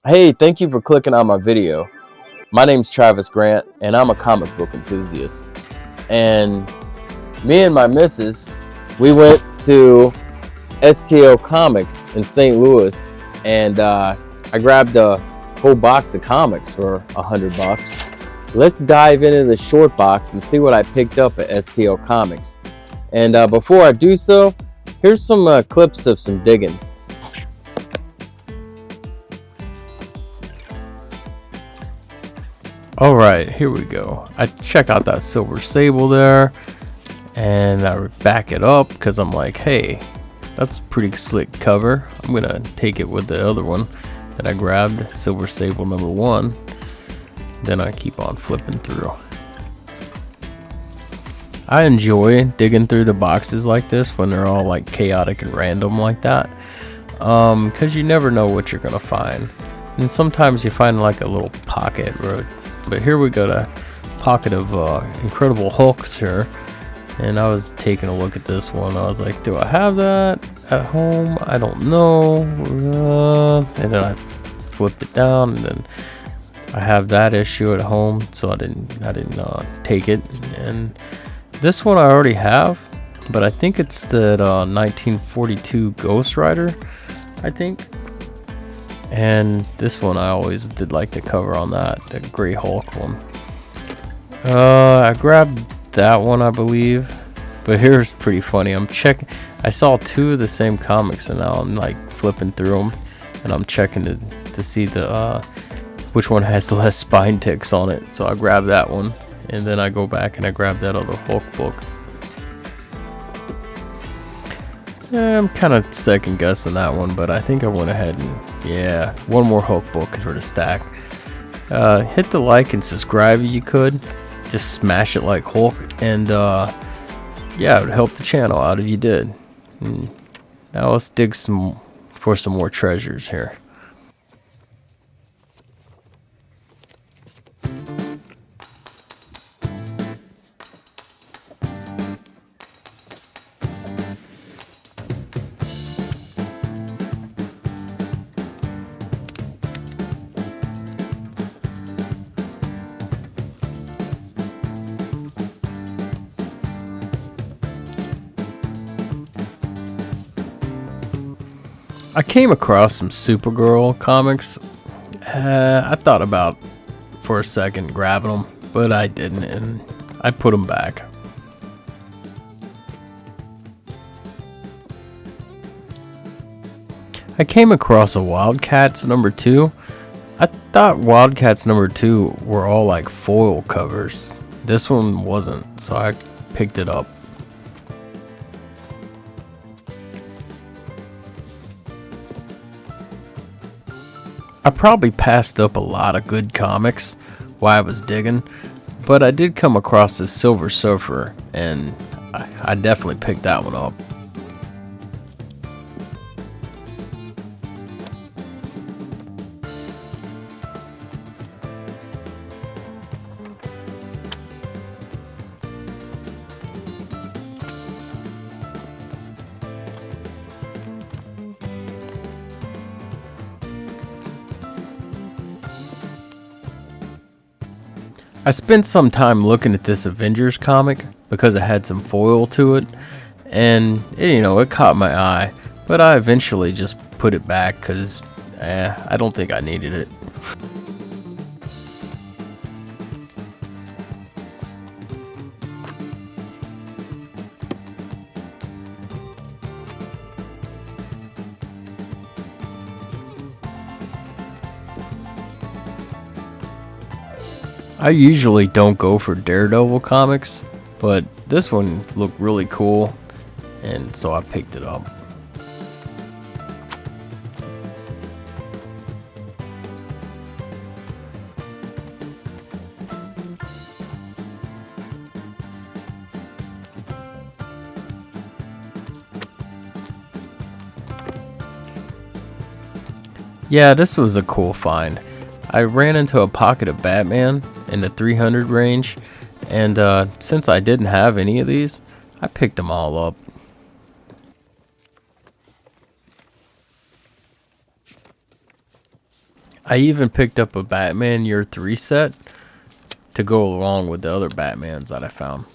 Hey, thank you for clicking on my video. My name's Travis Grant, and I'm a comic book enthusiast. And me and my missus, we went to STL Comics in St. Louis, and I grabbed a whole box of comics for $100. Let's dive into the short box and see what I picked up at STL Comics. And before I do so, here's some clips of some digging. All right, here we go. I check out that Silver Sable there, and I back it up because I'm like, hey, that's a pretty slick cover. I'm gonna take it with the other one that I grabbed, Silver Sable #1. Then I keep on flipping through. I enjoy digging through the boxes like this when they're all like chaotic and random like that, because you never know what you're gonna find, and sometimes you find like a little pocket. But here we got a pocket of Incredible Hulks here, and I was taking a look at this one. I was like, do I have that at home? I don't know. And then I flipped it down, and then I have that issue at home, so I didn't take it. And this one I already have, but I think it's the 1942 Ghost Rider, I think. And this one I always did like the cover on that, the Gray Hulk one. I grabbed that one, I believe. But here's pretty funny. I'm checking. I saw two of the same comics, and now I'm like flipping through them, and I'm checking to see the which one has the less spine ticks on it. So I grab that one, and then I go back and I grab that other Hulk book. I'm kind of second guessing that one, but I think I went ahead and yeah, one more Hulk book is for the stack. Hit the like and subscribe if you could. Just smash it like Hulk, and yeah, it would help the channel out if you did. Now let's dig for some more treasures here. I came across some Supergirl comics. I thought about for a second grabbing them, but I didn't, and I put them back. I came across a Wildcats #2. I thought Wildcats #2 were all like foil covers. This one wasn't, so I picked it up. I probably passed up a lot of good comics while I was digging, but I did come across this Silver Surfer, and I definitely picked that one up. I spent some time looking at this Avengers comic because it had some foil to it, and it caught my eye, but I eventually just put it back because I don't think I needed it. I usually don't go for Daredevil comics, but this one looked really cool, and so I picked it up. Yeah, this was a cool find. I ran into a pocket of Batman in the 300 range, and since I didn't have any of these, I picked them all up. I even picked up a Batman Year 3 set to go along with the other Batmans that I found.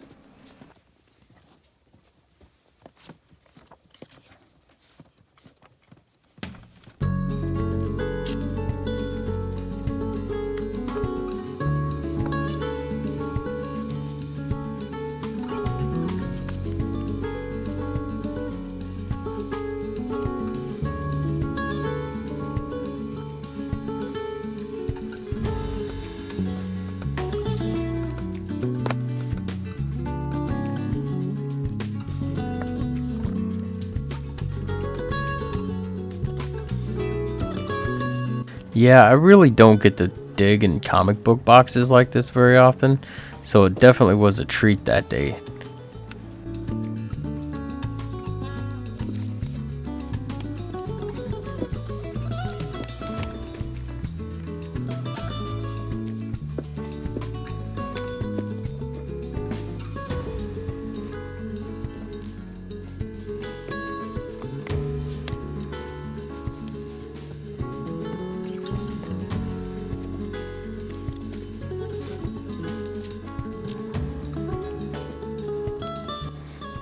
Yeah, I really don't get to dig in comic book boxes like this very often, so it definitely was a treat that day.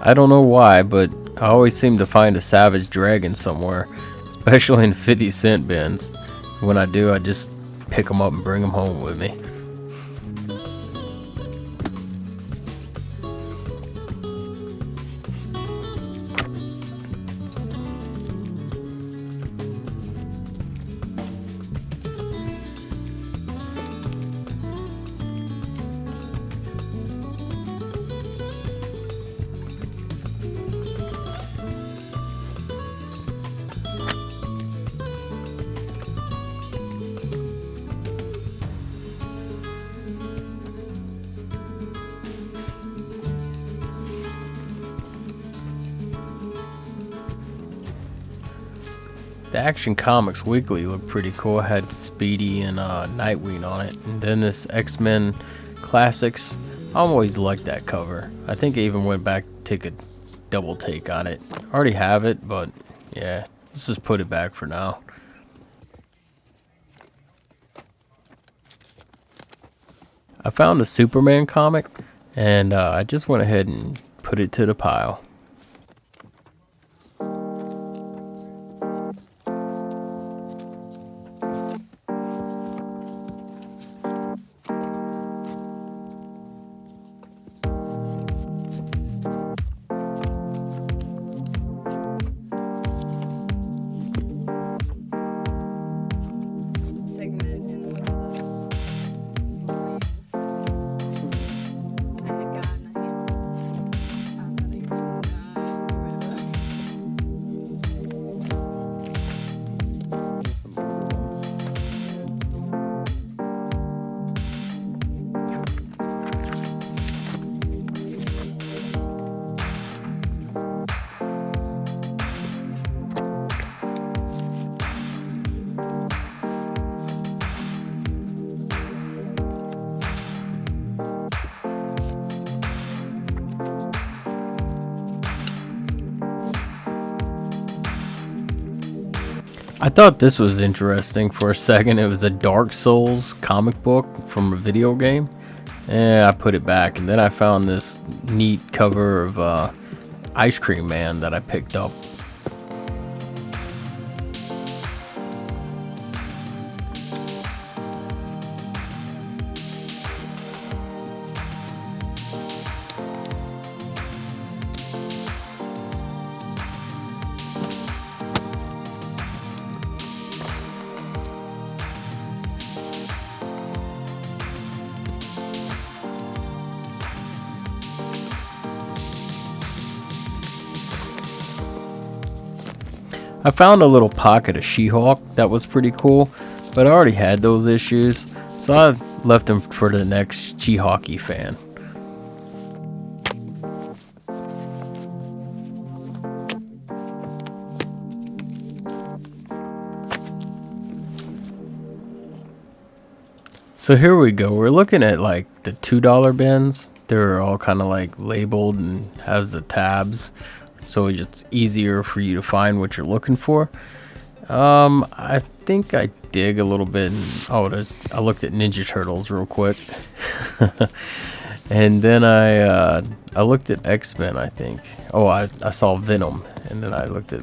I don't know why, but I always seem to find a Savage Dragon somewhere, especially in 50-cent bins. When I do, I just pick them up and bring them home with me. The Action Comics Weekly looked pretty cool. It had Speedy and Nightwing on it. And then this X-Men Classics. I always liked that cover. I think I even went back to take a double take on it. I already have it, but yeah, let's just put it back for now. I found a Superman comic, and I just went ahead and put it to the pile. I thought this was interesting for a second. It was a Dark Souls comic book from a video game. And I put it back, and then I found this neat cover of Ice Cream Man that I picked up. I found a little pocket of She-Hulk that was pretty cool, but I already had those issues, so I left them for the next She-Hulky fan. So here we go. We're looking at like the $2 bins. They're all kind of like labeled and has the tabs, so it's easier for you to find what you're looking for. I think I dig a little bit. And, I looked at Ninja Turtles real quick. And then I looked at X-Men, I think. Oh, I saw Venom, and then I looked at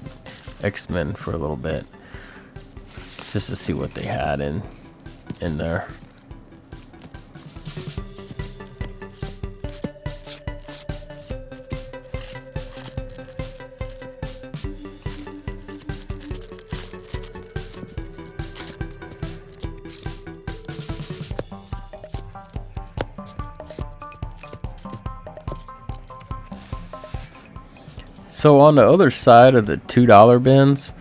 X-Men for a little bit, just to see what they had in there. So on the other side of the $2 bins,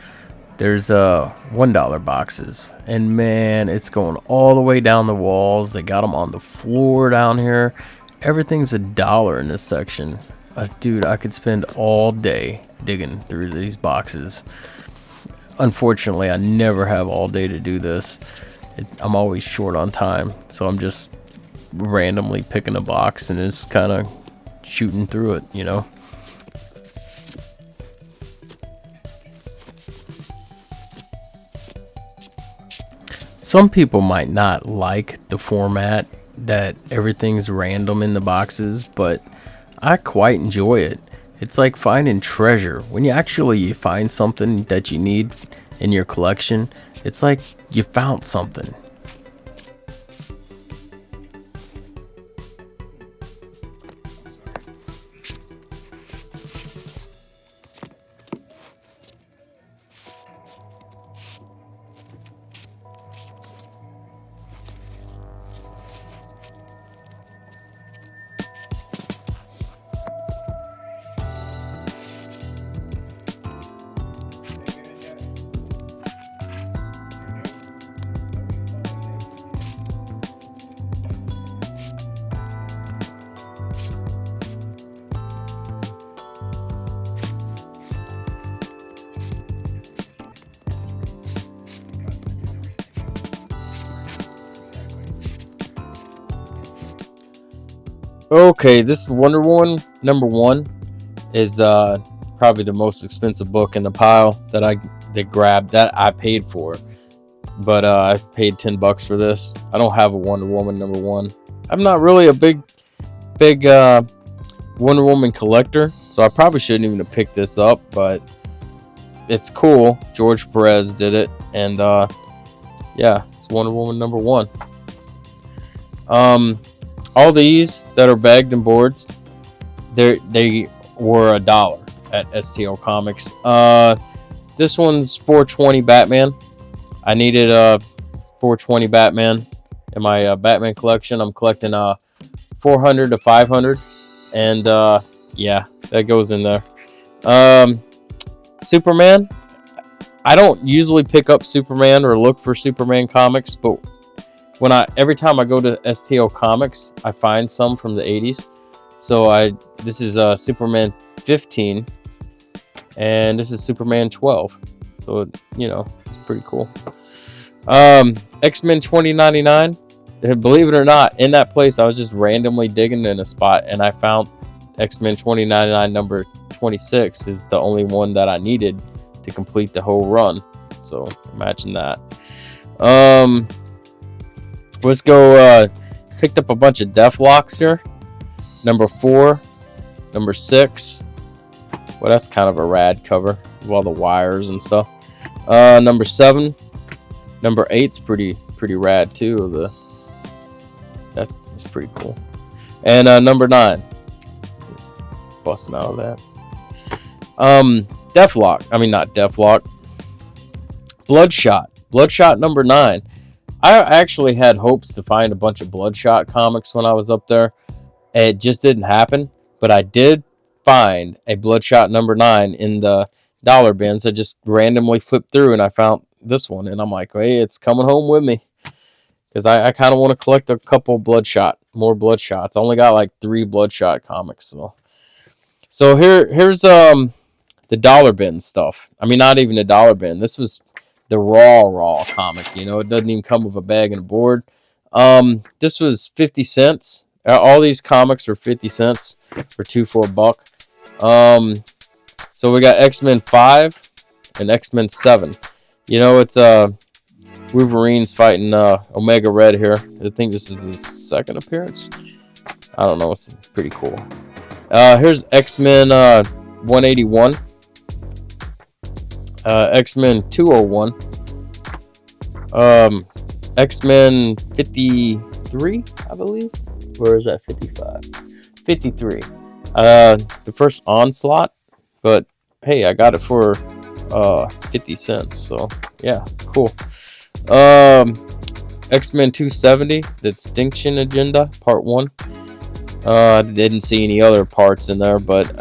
there's $1 boxes, and man, it's going all the way down the walls. They got them on the floor down here. Everything's $1 in this section. Dude, I could spend all day digging through these boxes. Unfortunately, I never have all day to do this. I'm always short on time, so I'm just randomly picking a box and just kind of shooting through it, you know. Some people might not like the format that everything's random in the boxes, but I quite enjoy it. It's like finding treasure. When you find something that you need in your collection, it's like you found something. Okay, this Wonder Woman #1 is probably the most expensive book in the pile that I paid for. But I paid $10 for this. I don't have a Wonder Woman #1. I'm not really a big Wonder Woman collector, so I probably shouldn't even have picked this up, but it's cool. George Perez did it, and yeah, it's Wonder Woman #1. All these that are bagged and boards, they were $1 at STL Comics. This one's $4.20 Batman. I needed a $4.20 Batman in my Batman collection. I'm collecting 400 to 500, and yeah, that goes in there. Superman. I don't usually pick up Superman or look for Superman comics, but every time I go to STL Comics, I find some from the 80s. So this is Superman 15, and this is Superman 12. So you know, it's pretty cool. X-Men 2099. Believe it or not, in that place I was just randomly digging in a spot, and I found X-Men 2099 number 26 is the only one that I needed to complete the whole run. So imagine that. Let's go. Picked up a bunch of Deathlocks here. Number 4, number 6. Well, that's kind of a rad cover with all the wires and stuff. Number 7, number 8's pretty rad too. That's pretty cool. And number 9, busting out of that. Deathlock. I mean, not Deathlock. Bloodshot number 9. I actually had hopes to find a bunch of Bloodshot comics when I was up there. It just didn't happen, but I did find a Bloodshot number 9 in the dollar bins. I just randomly flipped through and I found this one, and I'm like, hey, it's coming home with me, because I kind of want to collect a couple more Bloodshots. I only got like 3 Bloodshot comics, so here's the dollar bin stuff. I mean, not even a dollar bin. This was the raw comic, you know. It doesn't even come with a bag and a board. This was 50 cents. All these comics were 50 cents for 2 for $1. So we got X-Men 5 and X-Men 7. You know, it's Wolverine's fighting Omega Red here. I think this is his second appearance. I don't know. It's pretty cool. Here's X-Men 181. X-Men 201. X-Men 53, I believe. Where is that? 55. 53. The first Onslaught. But hey, I got it for 50 cents. So yeah, cool. X-Men 270, The Extinction Agenda, Part 1. I didn't see any other parts in there, but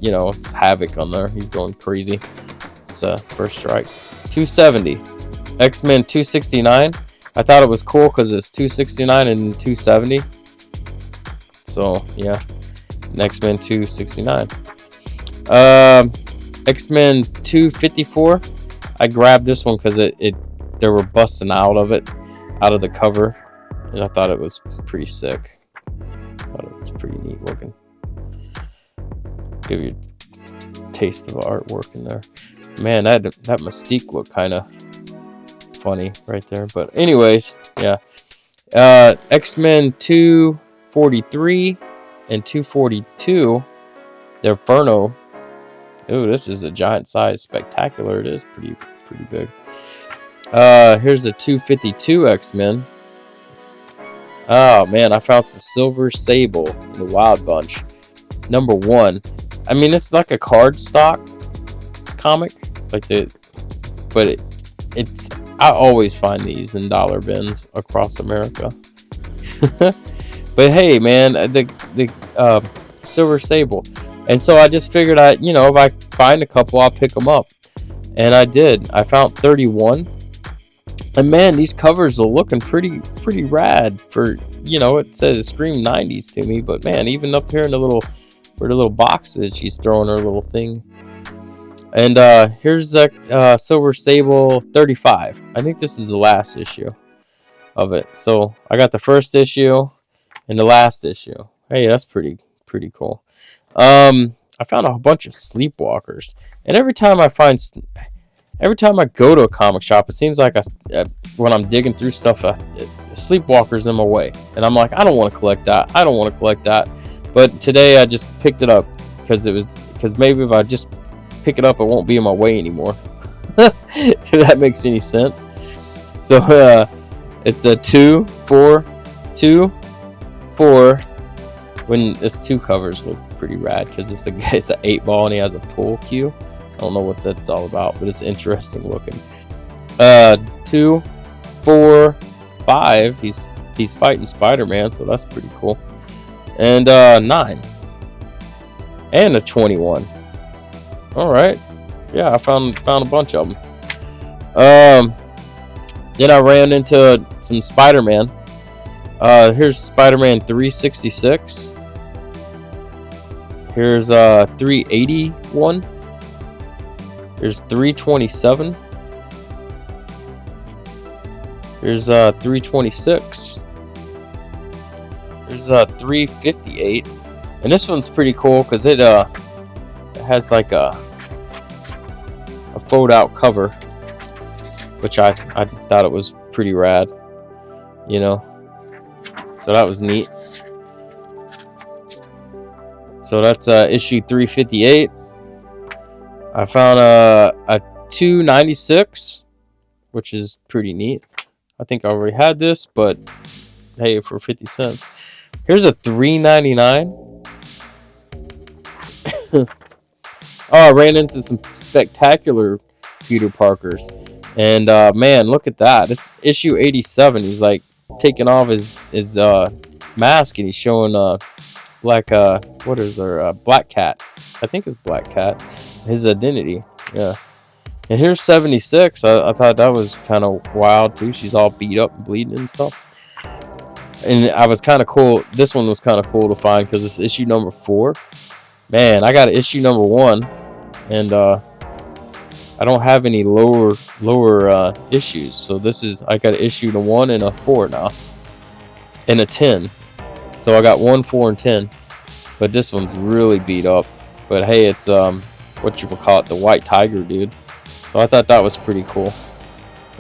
it's Havoc on there. He's going crazy. It's First Strike. 270, X-Men 269. I thought it was cool because it's 269 and 270. So yeah, X-Men 269. X-Men 254. I grabbed this one because they were busting out of the cover, and I thought it was pretty sick. I thought it was pretty neat looking. Give you a taste of artwork in there. Man, that Mystique looked kind of funny right there. But anyways, yeah. X-Men 243 and 242. The Inferno. Ooh, this is a giant size spectacular. It is pretty big. Here's the 252 X-Men. Oh man, I found some Silver Sable in the Wild Bunch. Number 1. I mean, it's like a cardstock comic, but it's. I always find these in dollar bins across America. But hey, man, the Silver Sable, and so I just figured if I find a couple, I'll pick them up, and I did. I found 31. And man, these covers are looking pretty rad for, it says Scream 90s to me, but man, even up here in where the little box is, she's throwing her little thing. And here's Silver Sable 35. I think this is the last issue of it. So I got the first issue and the last issue. Hey, that's pretty cool. I found a bunch of Sleepwalkers, and every time I go to a comic shop, it seems like when I'm digging through stuff, Sleepwalker's in my way. And I'm like, I don't want to collect that. But today I just picked it up because maybe if I just pick it up, it won't be in my way anymore. If that makes any sense. So it's a 2, 4, 2, 4. When this 2 covers look pretty rad because it's an 8-ball and he has a pull cue. I don't know what that's all about, but it's interesting looking. 2, 4, 5. He's fighting Spider-Man, so that's pretty cool. And 9. And a 21. All right. Yeah, I found a bunch of them. Then I ran into some Spider-Man. Here's Spider-Man 366. Here's 381. Here's 327. Here's 326. Here's 358. And this one's pretty cool because it has like a fold out cover, which I thought it was pretty rad, so that was neat. So that's issue 358. I found a 296, which is pretty neat. I think I already had this, but hey, for 50 cents. Here's a 399. Oh, I ran into some spectacular Peter Parkers. And man, look at that. It's issue 87. He's like taking off his mask and he's showing Black Cat. I think it's Black Cat. His identity. Yeah. And here's 76. I thought that was kind of wild too. She's all beat up and bleeding and stuff. And I was kind of cool. This one was kind of cool to find because it's issue number 4. Man, I got issue number 1, and I don't have any lower issues. So I got issue to 1 and a 4 now, and a 10. So I got 1, 4, and 10. But this one's really beat up. But hey, it's what you would call it, the White Tiger dude. So I thought that was pretty cool.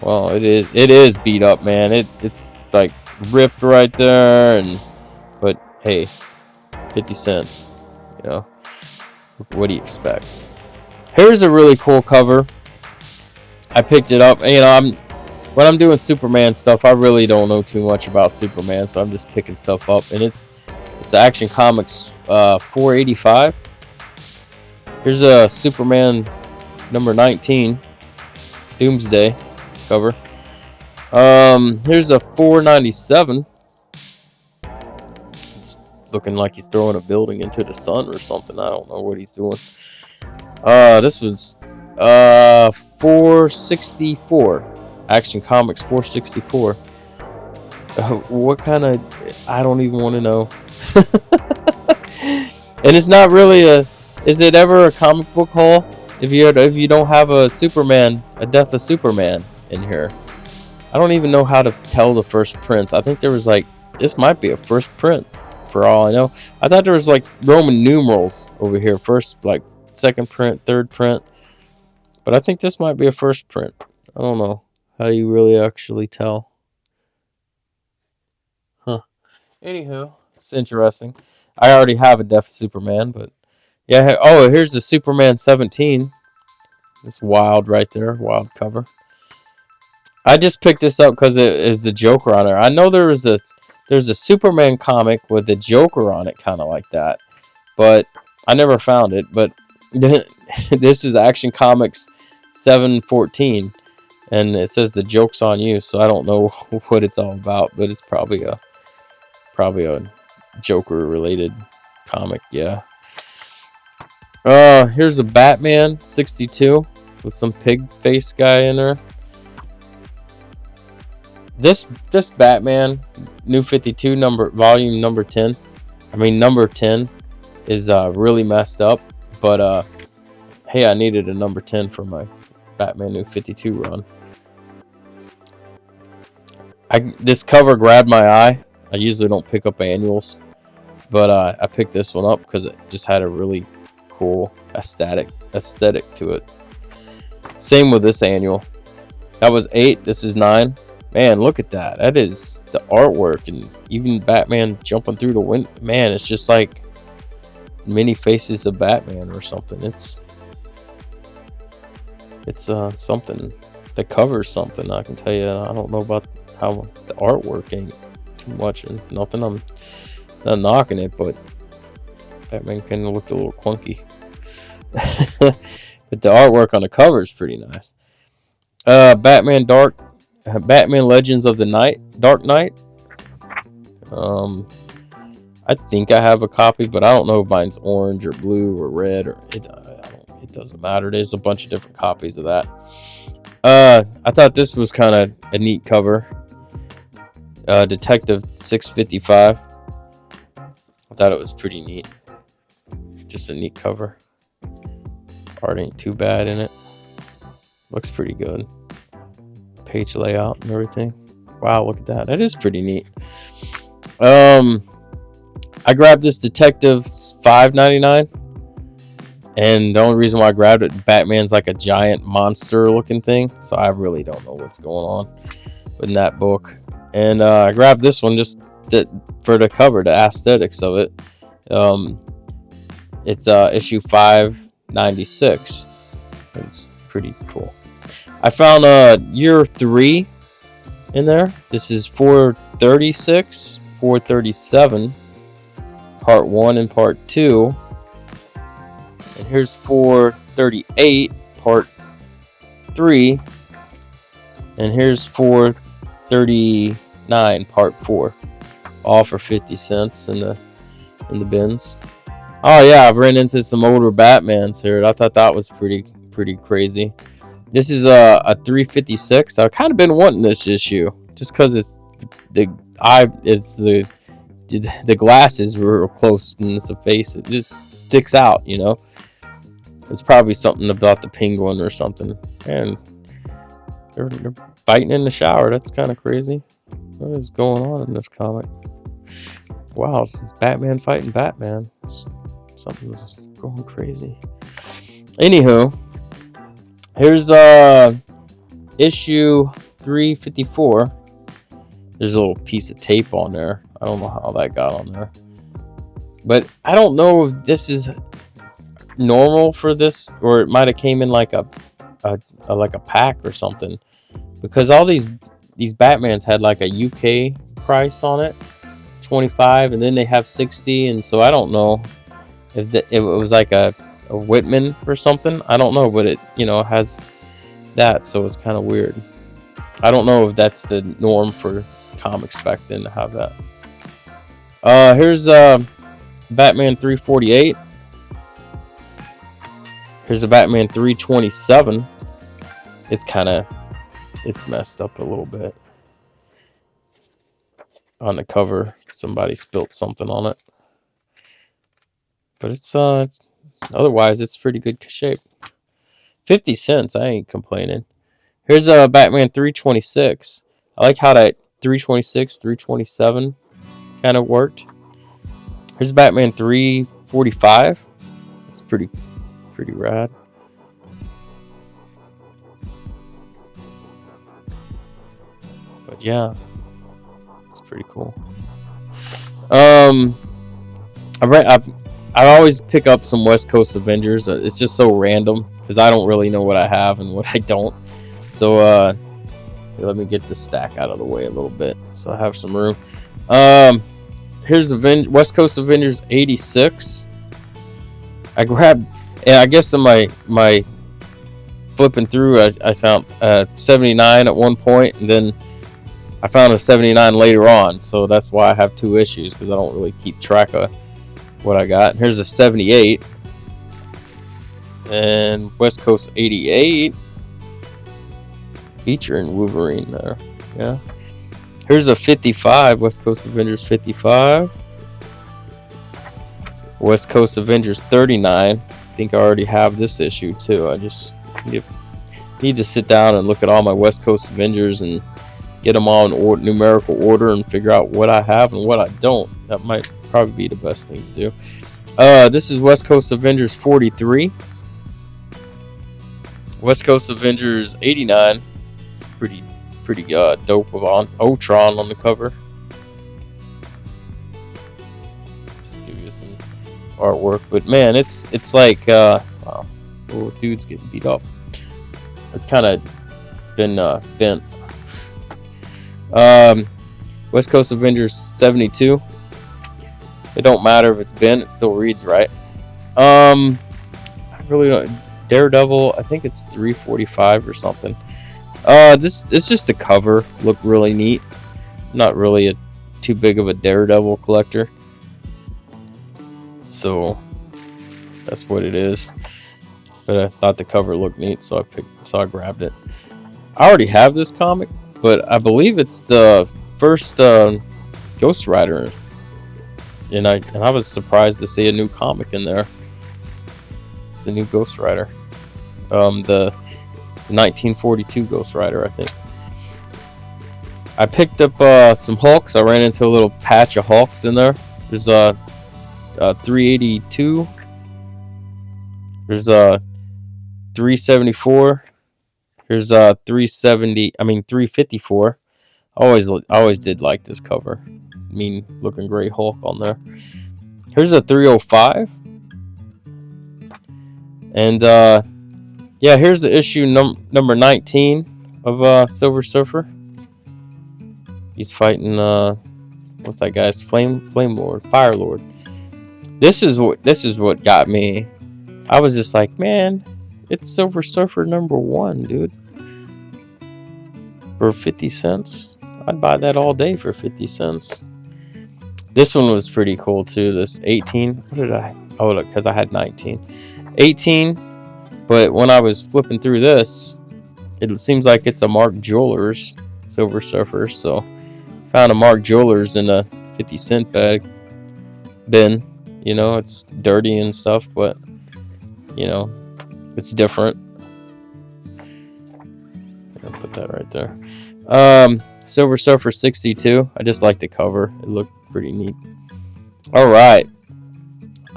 Well, it is beat up, man. It's like ripped right there, but hey, 50 cents, you know. What do you expect? Here's a really cool cover. I picked it up. You know, when I'm doing Superman stuff, I really don't know too much about Superman, so I'm just picking stuff up. And it's Action Comics 485. Here's a Superman number 19, Doomsday cover. Here's a 497. It's looking like he's throwing a building into the sun or something. I don't know what he's doing. This was 464. Action Comics 464. What kind of... I don't even want to know. And it's not really a... Is it ever a comic book haul? If you don't have a Superman, a Death of Superman in here. I don't even know how to tell the first prints. I think there was like... This might be a first print, for all I know. I thought there was like Roman numerals over here. First, like, second print, third print. But I think this might be a first print. I don't know. How do you really actually tell? Huh. Anywho, it's interesting. I already have a Death of Superman, but yeah. Oh, here's the Superman 17. It's wild right there. Wild cover. I just picked this up because it is the Joker on there. I know there's a Superman comic with the Joker on it, kind of like that, but I never found it. But this is Action Comics 714. And it says the joke's on you, so I don't know what it's all about, but it's probably a Joker related comic, yeah. Here's a Batman 62 with some pig face guy in there. This Batman New 52 volume number 10. I mean number 10 is really messed up, but hey, I needed a number 10 for my Batman New 52 run. This cover grabbed my eye. I usually don't pick up annuals, but I picked this one up because it just had a really cool aesthetic to it. Same with this annual. That was 8. This is 9. Man, look at that. That is the artwork, and even Batman jumping through the window. Man, it's just like many faces of Batman or something. It's something. The cover's something, I can tell you. I don't know about how the artwork ain't too much and nothing. I'm not knocking it, but Batman kind of looked a little clunky. But the artwork on the cover is pretty nice. Batman Legends of the Dark Knight. I think I have a copy, but I don't know if mine's orange or blue or red or it doesn't matter. There's a bunch of different copies of that. I thought this was kind of a neat cover. Detective 655. I thought it was pretty neat. Just a neat cover. Art ain't too bad in it. Looks pretty good. Page layout and everything. Wow, look at that. That is pretty neat. I grabbed this Detective $5.99. And the only reason why I grabbed it, Batman's like a giant monster looking thing. So I really don't know what's going on in that book. And I grabbed this one just for the cover, the aesthetics of it. It's issue 596. It's pretty cool. I found year 3 in there. This is 436, 437, part 1 and part 2. And here's 438, part 3. And here's 439, part 4. All for 50 cents in the bins. Oh yeah, I've ran into some older Batmans here. I thought that was pretty crazy. This is a 356. I've kind of been wanting this issue just because the glasses were close and it's a face. It just sticks out, you know. It's probably something about the penguin or something. And they're fighting in the shower. That's kind of crazy. What is going on in this comic? Wow, Batman fighting Batman. Something's going crazy. Anywho, here's issue 354. There's a little piece of tape on there. I don't know how that got on there, but I don't know if this is normal for this, or it might have came in like a pack or something, because all these Batmans had like a UK price on it, 25, and then they have 60, and so I don't know if it was like a Whitman or something. I don't know, but it has that, so it's kind of weird. I don't know if that's the norm for comics back then to have that. Here's Batman 348. Here's a Batman 327. It's messed up a little bit on the cover. Somebody spilled something on it, but it's otherwise it's pretty good shape. 50 cents. I ain't complaining. Here's a Batman 326. I like how that 326, 327 kind of worked. Here's Batman 345. It's pretty rad. But yeah, it's pretty cool. I always pick up some West Coast Avengers. It's just so random because I don't really know what I have and what I don't. So let me get this stack out of the way a little bit so I have some room. Here's West Coast Avengers 86. I grabbed, and I guess in my flipping through, I found 79 at one point, and then I found a 79 later on. So that's why I have two issues, because I don't really keep track of what I got. Here's a 78, and West Coast 88. Featuring Wolverine there. Yeah. Here's a 55. West Coast Avengers 55. West Coast Avengers 39. I think I already have this issue too. I just need to sit down and look at all my West Coast Avengers and get them all in numerical order and figure out what I have and what I don't. That might probably be the best thing to do. This is West Coast Avengers 43. West Coast Avengers 89. Pretty dope on Ultron on the cover. Just give you some artwork, but man, it's like wow, little dude's getting beat up. It's kind of been bent. West Coast Avengers 72. It don't matter if it's bent; it still reads right. I really don't. Daredevil, I think it's 345 or something. This it's just a cover. Look really neat. Not really too big of a Daredevil collector, so that's what it is. But I thought the cover looked neat, so I grabbed it. I already have this comic, but I believe it's the first Ghost Rider, and I was surprised to see a new comic in there. It's the new Ghost Rider, the 1942 Ghost Rider, I think. I picked up some Hulks. I ran into a little patch of Hulks in there. There's a 382. There's a 374. Here's a 354. I always did like this cover. Mean looking gray Hulk on there. Here's a 305. And yeah, here's the issue number 19 of Silver Surfer. He's fighting what's that guy's Flame Lord, Fire Lord. This is what got me. I was just like, man, it's Silver Surfer number 1, dude. For 50 cents. I'd buy that all day for 50 cents. This one was pretty cool too. This 18. What did I? Oh, look, because I had 19. 18. But when I was flipping through this, it seems like it's a Mark Jewelers Silver Surfer. So found a Mark Jewelers in a 50-cent bin. You know, it's dirty and stuff, but you know, it's different. I'll put that right there. Silver Surfer 62. I just like the cover. It looked pretty neat. All right.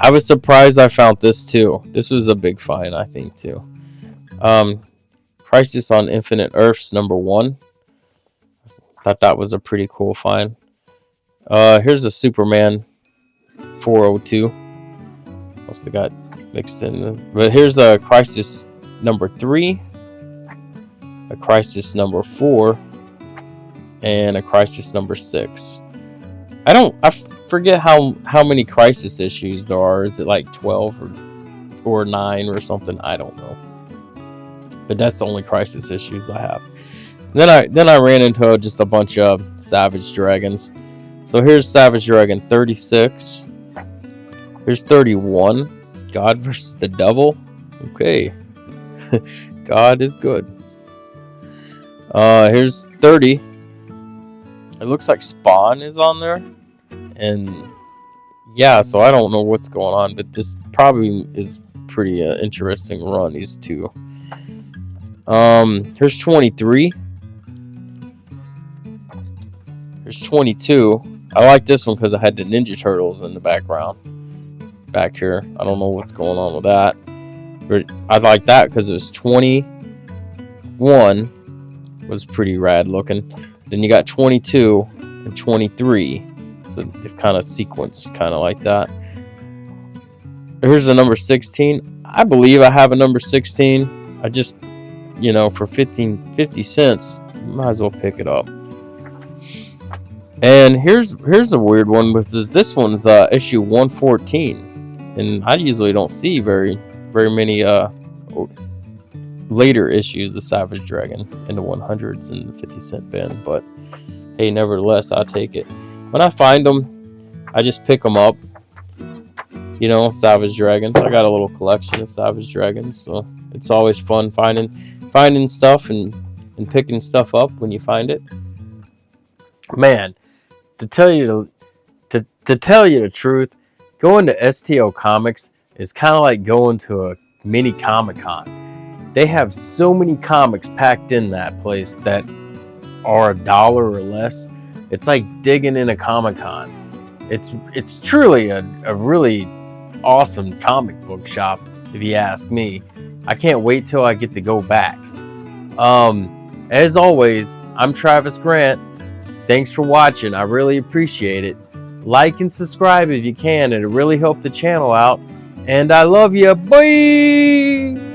I was surprised I found this too. This was a big find, I think, too. Crisis on Infinite Earths number 1. Thought that was a pretty cool find. Here's a Superman 402. Must have got mixed in. But here's a Crisis number 3, a Crisis number 4, and a Crisis number 6. I forget how many Crisis issues there are. Is it like 12 or 9 or something? I don't know. But that's the only Crisis issues I have. Then I ran into just a bunch of Savage Dragons. So here's Savage Dragon 36. Here's 31. God versus the Devil. Okay. God is good. Here's 30. It looks like Spawn is on there. And yeah, so I don't know what's going on, but this probably is pretty interesting run, these two. Here's 23. Here's 22. I like this one because I had the Ninja Turtles in the background back here. I don't know what's going on with that, but I like that because it was 21 was pretty rad looking. Then you got 22 and 23, so it's kind of sequenced kind of like that. Here's the number 16. I believe I have a number 16. I just, for 50 cents, might as well pick it up. And here's a weird one, because this one's issue 114, and I usually don't see very many later issues of Savage Dragon in the 100s and 50-cent bin. But hey, nevertheless, I'll take it. When I find them, I just pick them up. Savage Dragons. I got a little collection of Savage Dragons, so it's always fun finding stuff and picking stuff up when you find it. Man, to tell you the truth, going to STL Comics is kind of like going to a mini Comic-Con. They have so many comics packed in that place that are $1 or less. It's like digging in a Comic-Con. It's truly a really awesome comic book shop, if you ask me. I can't wait till I get to go back. As always, I'm Travis Grant. Thanks for watching. I really appreciate it. Like and subscribe if you can. It'll really help the channel out. And I love you. Bye!